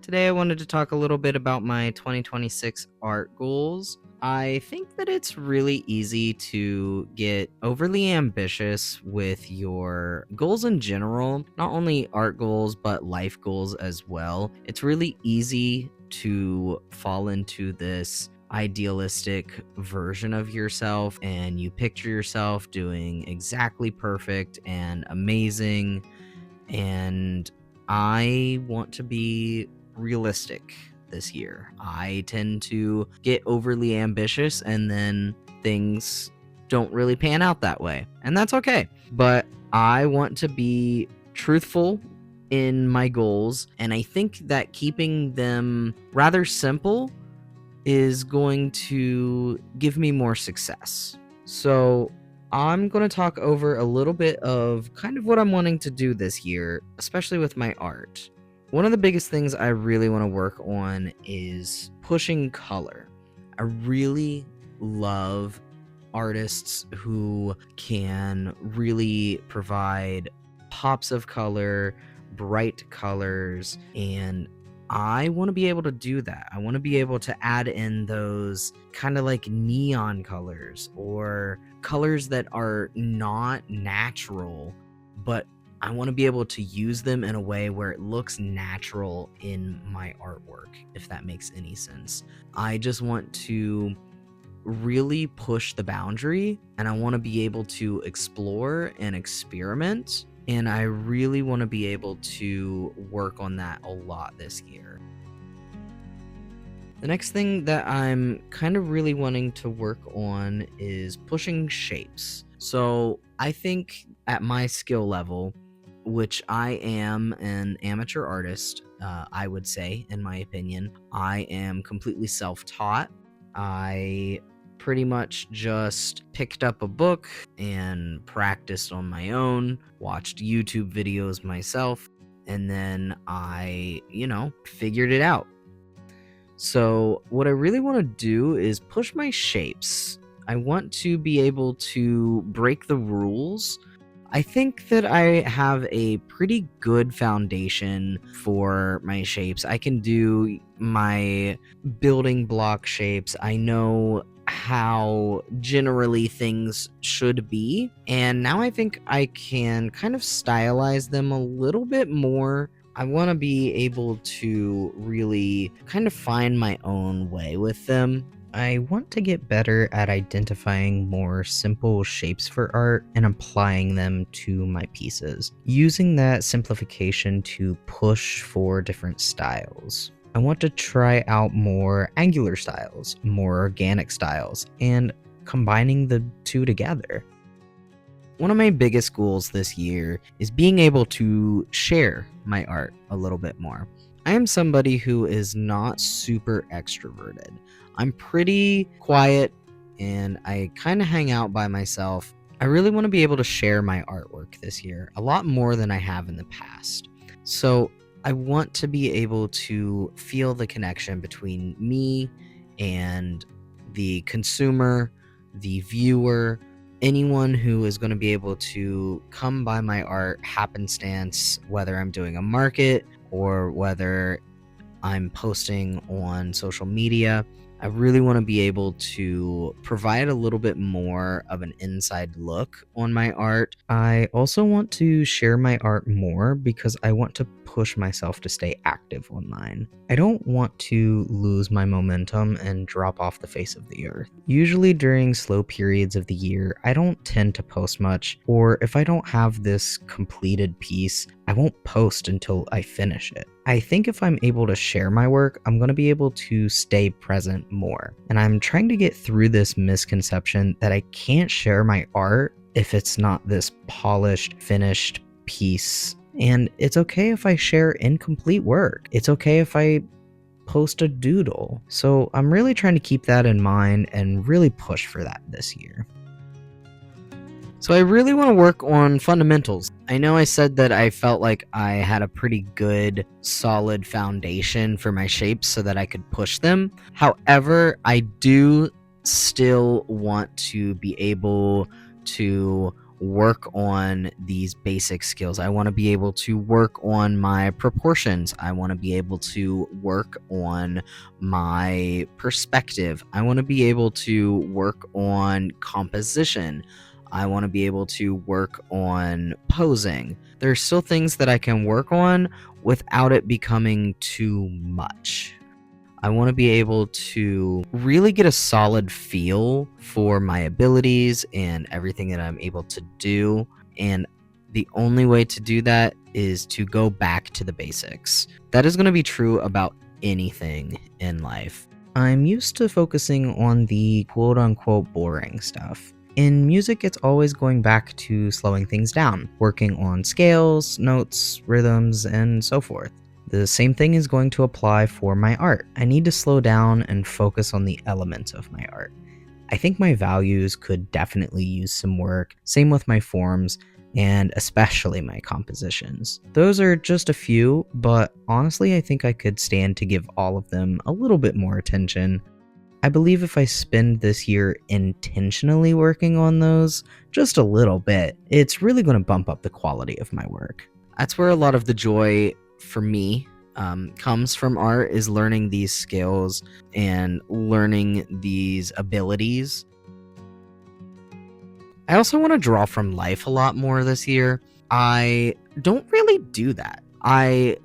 Today I wanted to talk a little bit about my 2026 art goals. I think that it's really easy to get overly ambitious with your goals in general, not only art goals, but life goals as well. It's really easy to fall into this idealistic version of yourself, and you picture yourself doing exactly perfect and amazing. And I want to be realistic this year. I tend to get overly ambitious and then things don't really pan out that way. And that's okay. But I want to be truthful in my goals, and I think that keeping them rather simple is going to give me more success. So I'm going to talk over a little bit of kind of what I'm wanting to do this year, especially with my art. One of the biggest things I really want to work on is pushing color. I really love artists who can really provide pops of color, bright colors, and I want to be able to do that. I want to be able to add in those kind of like neon colors or colors that are not natural, but I want to be able to use them in a way where it looks natural in my artwork, if that makes any sense. I just want to really push the boundary, and I want to be able to explore and experiment, and I really want to be able to work on that a lot this year. The next thing that I'm kind of really wanting to work on is pushing shapes. So I think at my skill level, which I am an amateur artist, I would say, in my opinion, I am completely self-taught. I pretty much just picked up a book and practiced on my own, watched YouTube videos myself, and then I, figured it out. So what I really want to do is push my shapes. I want to be able to break the rules. I think that I have a pretty good foundation for my shapes. I can do my building block shapes. I know how generally things should be, and now I think I can kind of stylize them a little bit more. I want to be able to really kind of find my own way with them. I want to get better at identifying more simple shapes for art and applying them to my pieces, using that simplification to push for different styles. I want to try out more angular styles, more organic styles, and combining the two together. One of my biggest goals this year is being able to share my art a little bit more. I am somebody who is not super extroverted. I'm pretty quiet and I kind of hang out by myself. I really want to be able to share my artwork this year, a lot more than I have in the past. So I want to be able to feel the connection between me and the consumer, the viewer, anyone who is going to be able to come by my art happenstance, whether I'm doing a market or whether I'm posting on social media. I really want to be able to provide a little bit more of an inside look on my art. I also want to share my art more because I want to push myself to stay active online. I don't want to lose my momentum and drop off the face of the earth. Usually during slow periods of the year, I don't tend to post much, or if I don't have this completed piece, I won't post until I finish it. I think if I'm able to share my work, I'm going to be able to stay present more. And I'm trying to get through this misconception that I can't share my art if it's not this polished, finished piece. And it's okay if I share incomplete work. It's okay if I post a doodle. So I'm really trying to keep that in mind and really push for that this year. So I really want to work on fundamentals. I know I said that I felt like I had a pretty good, solid foundation for my shapes so that I could push them. However, I do still want to be able to work on these basic skills. I want to be able to work on my proportions. I want to be able to work on my perspective. I want to be able to work on composition. I want to be able to work on posing. There's still things that I can work on without it becoming too much. I want to be able to really get a solid feel for my abilities and everything that I'm able to do. And the only way to do that is to go back to the basics. That is going to be true about anything in life. I'm used to focusing on the quote unquote boring stuff. In music, it's always going back to slowing things down, working on scales, notes, rhythms, and so forth. The same thing is going to apply for my art. I need to slow down and focus on the elements of my art. I think my values could definitely use some work, same with my forms, and especially my compositions. Those are just a few, but honestly I think I could stand to give all of them a little bit more attention. I believe if I spend this year intentionally working on those just a little bit, it's really going to bump up the quality of my work. That's where a lot of the joy for me comes from art, is learning these skills and learning these abilities. I also want to draw from life a lot more this year. I don't really do that. I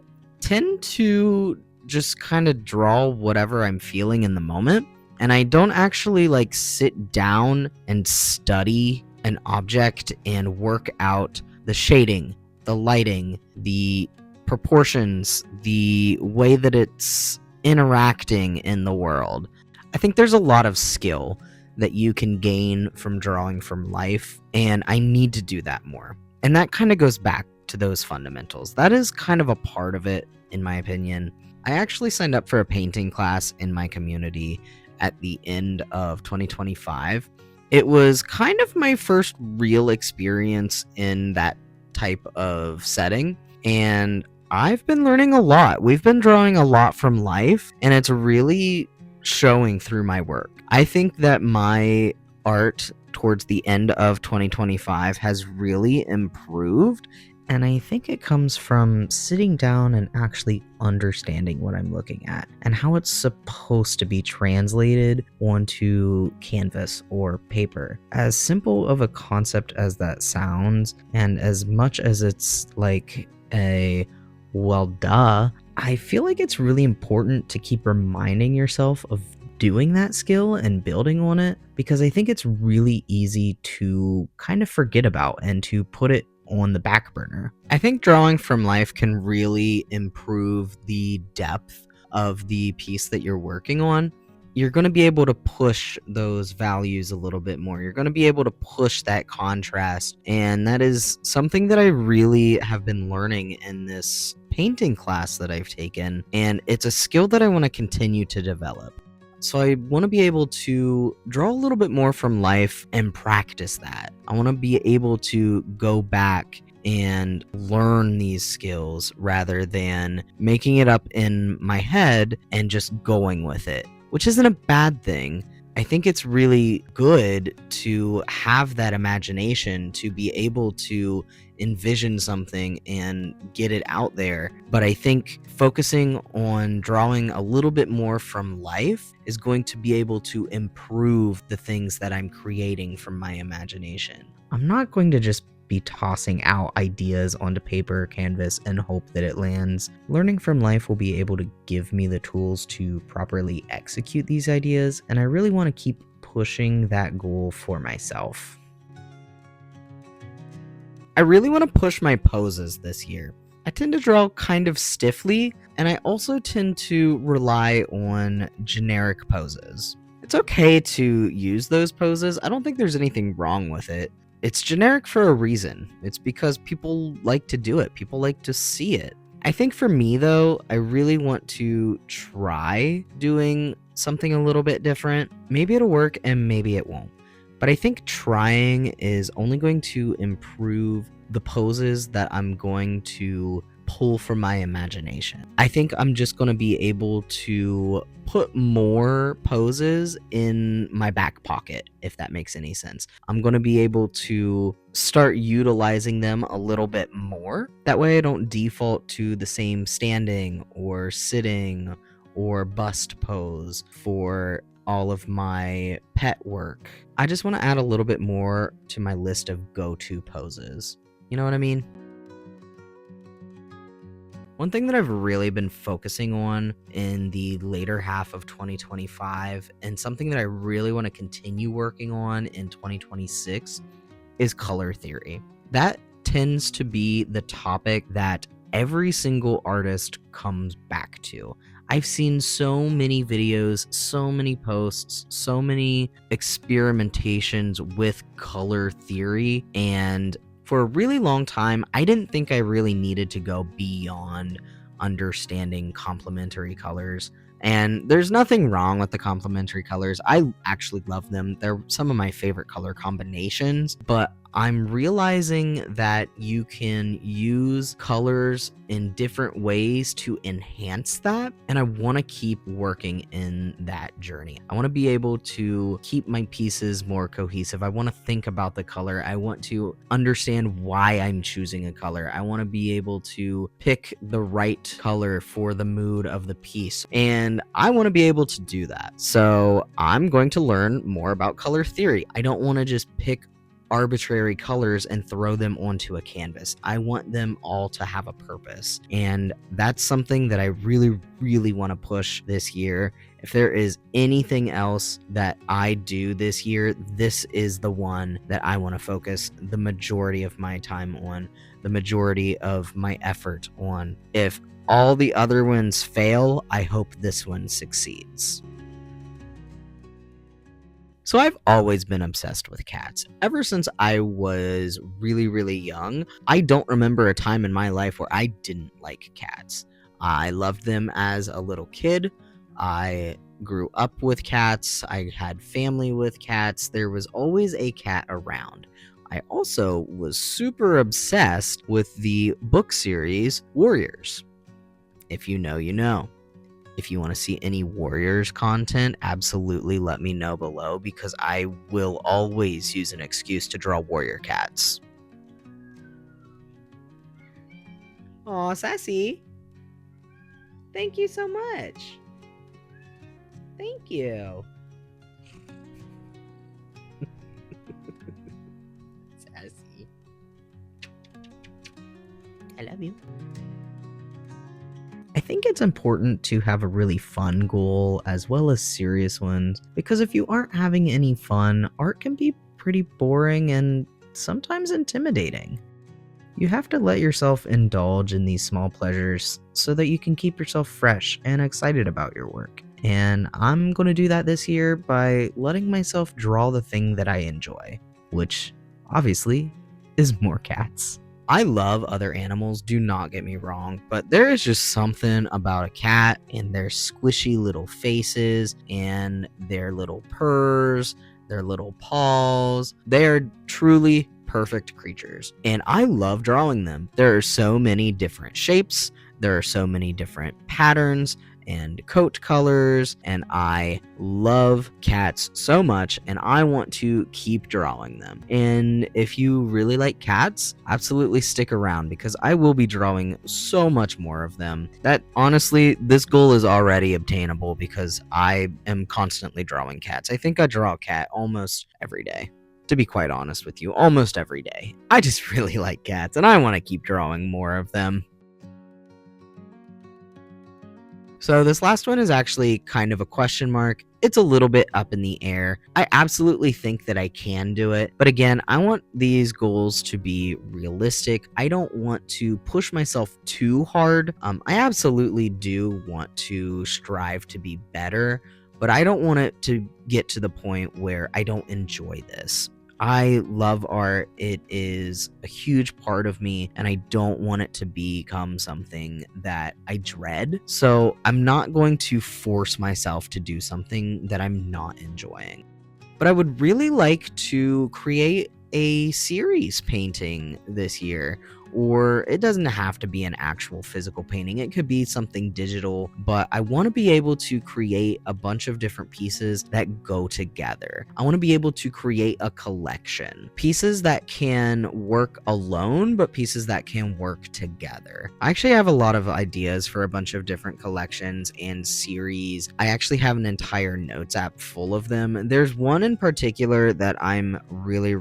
tend to just kind of draw whatever I'm feeling in the moment, and I don't actually like sit down and study an object and work out the shading, the lighting, the proportions, the way that it's interacting in the world. I think there's a lot of skill that you can gain from drawing from life, and I need to do that more. And that kind of goes back to those fundamentals. That is kind of a part of it, in my opinion. I actually signed up for a painting class in my community at the end of 2025. It was kind of my first real experience in that type of setting, and I've been learning a lot. We've been drawing a lot from life, and it's really showing through my work. I think that my art towards the end of 2025 has really improved, and I think it comes from sitting down and actually understanding what I'm looking at and how it's supposed to be translated onto canvas or paper. As simple of a concept as that sounds, and as much as it's like a well, duh, I feel like it's really important to keep reminding yourself of doing that skill and building on it, because I think it's really easy to kind of forget about and to put it on the back burner. I think drawing from life can really improve the depth of the piece that you're working on. You're going to be able to push those values a little bit more. You're going to be able to push that contrast. And that is something that I really have been learning in this painting class that I've taken. And it's a skill that I want to continue to develop. So I want to be able to draw a little bit more from life and practice that. I want to be able to go back and learn these skills rather than making it up in my head and just going with it, which isn't a bad thing. I think it's really good to have that imagination, to be able to envision something and get it out there. But I think focusing on drawing a little bit more from life is going to be able to improve the things that I'm creating from my imagination. I'm not going to just be tossing out ideas onto paper or canvas and hope that it lands. Learning from life will be able to give me the tools to properly execute these ideas, and I really want to keep pushing that goal for myself. I really want to push my poses this year. I tend to draw kind of stiffly, and I also tend to rely on generic poses. It's okay to use those poses. I don't think there's anything wrong with it. It's generic for a reason. It's because people like to do it. People like to see it. I think for me, though, I really want to try doing something a little bit different. Maybe it'll work and maybe it won't. But I think trying is only going to improve the poses that I'm going to pull from my imagination. I think I'm just going to be able to put more poses in my back pocket, if that makes any sense. I'm going to be able to start utilizing them a little bit more. That way I don't default to the same standing or sitting or bust pose for all of my pet work. I just want to add a little bit more to my list of go-to poses. You know what I mean? One thing that I've really been focusing on in the later half of 2025, and something that I really want to continue working on in 2026, is color theory. That tends to be the topic that every single artist comes back to. I've seen so many videos, so many posts, so many experimentations with color theory, and for a really long time, I didn't think I really needed to go beyond understanding complementary colors. And there's nothing wrong with the complementary colors. I actually love them. They're some of my favorite color combinations, but I'm realizing that you can use colors in different ways to enhance that, and I want to keep working in that journey. I want to be able to keep my pieces more cohesive. I want to think about the color. I want to understand why I'm choosing a color. I want to be able to pick the right color for the mood of the piece, and I want to be able to do that. So I'm going to learn more about color theory. I don't want to just pick arbitrary colors and throw them onto a canvas. I want them all to have a purpose. And that's something that I really, really want to push this year. If there is anything else that I do this year, this is the one that I want to focus the majority of my time on, the majority of my effort on. If all the other ones fail, I hope this one succeeds. So I've always been obsessed with cats. Ever since I was really, really young, I don't remember a time in my life where I didn't like cats. I loved them as a little kid. I grew up with cats. I had family with cats. There was always a cat around. I also was super obsessed with the book series Warriors. If you know, you know. If you want to see any Warriors content, absolutely let me know below, because I will always use an excuse to draw warrior cats. Aw, Sassy. Thank you so much. Thank you. Sassy. I love you. I think it's important to have a really fun goal as well as serious ones, because if you aren't having any fun, art can be pretty boring and sometimes intimidating. You have to let yourself indulge in these small pleasures so that you can keep yourself fresh and excited about your work. And I'm going to do that this year by letting myself draw the thing that I enjoy, which obviously is more cats. I love other animals, do not get me wrong, but there is just something about a cat and their squishy little faces and their little purrs, their little paws. They are truly perfect creatures, and I love drawing them. There are so many different shapes, there are so many different patterns and coat colors, and I love cats so much, and I want to keep drawing them. And if you really like cats, absolutely stick around, because I will be drawing so much more of them that honestly this goal is already obtainable, because I am constantly drawing cats. I think I draw a cat almost every day, to be quite honest with you, almost every day. I just really like cats, and I want to keep drawing more of them. So this last one is actually kind of a question mark. It's a little bit up in the air. I absolutely think that I can do it, but again, I want these goals to be realistic. I don't want to push myself too hard. I absolutely do want to strive to be better, but I don't want it to get to the point where I don't enjoy this. I love art. It is a huge part of me, and I don't want it to become something that I dread. So I'm not going to force myself to do something that I'm not enjoying. But I would really like to create a series painting this year, or it doesn't have to be an actual physical painting. It could be something digital, but I want to be able to create a bunch of different pieces that go together. I want to be able to create a collection. Pieces that can work alone, but pieces that can work together. I actually have a lot of ideas for a bunch of different collections and series. I actually have an entire notes app full of them. There's one in particular that I'm really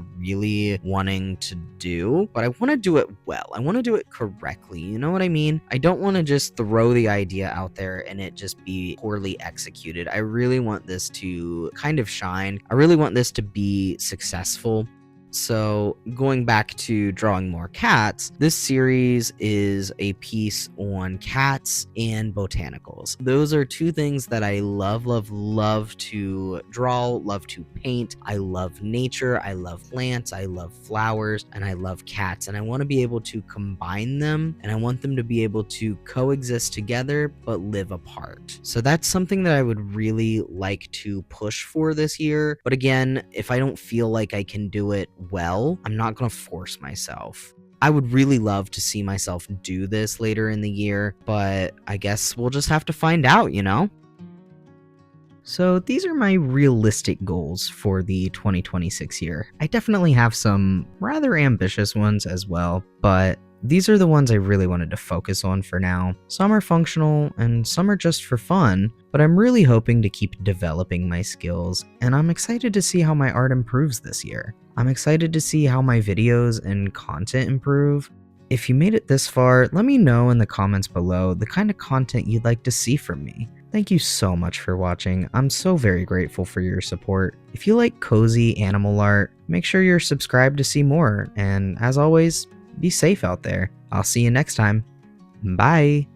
wanting to do, but I want to do it well. I want to do it correctly. You know what I mean? I don't want to just throw the idea out there and it just be poorly executed. I really want this to kind of shine. I really want this to be successful. So going back to drawing more cats, this series is a piece on cats and botanicals. Those are two things that I love to draw, love to paint. I love nature, I love plants, I love flowers, and I love cats. And I want to be able to combine them, and I want them to be able to coexist together but live apart. So that's something that I would really like to push for this year. But again, if I don't feel like I can do it well, I'm not going to force myself. I would really love to see myself do this later in the year, but I guess we'll just have to find out, you know? So these are my realistic goals for the 2026 year. I definitely have some rather ambitious ones as well, but these are the ones I really wanted to focus on for now. Some are functional and some are just for fun, but I'm really hoping to keep developing my skills, and I'm excited to see how my art improves this year. I'm excited to see how my videos and content improve. If you made it this far, let me know in the comments below the kind of content you'd like to see from me. Thank you so much for watching. I'm so very grateful for your support. If you like cozy animal art, make sure you're subscribed to see more, and as always, be safe out there. I'll see you next time. Bye!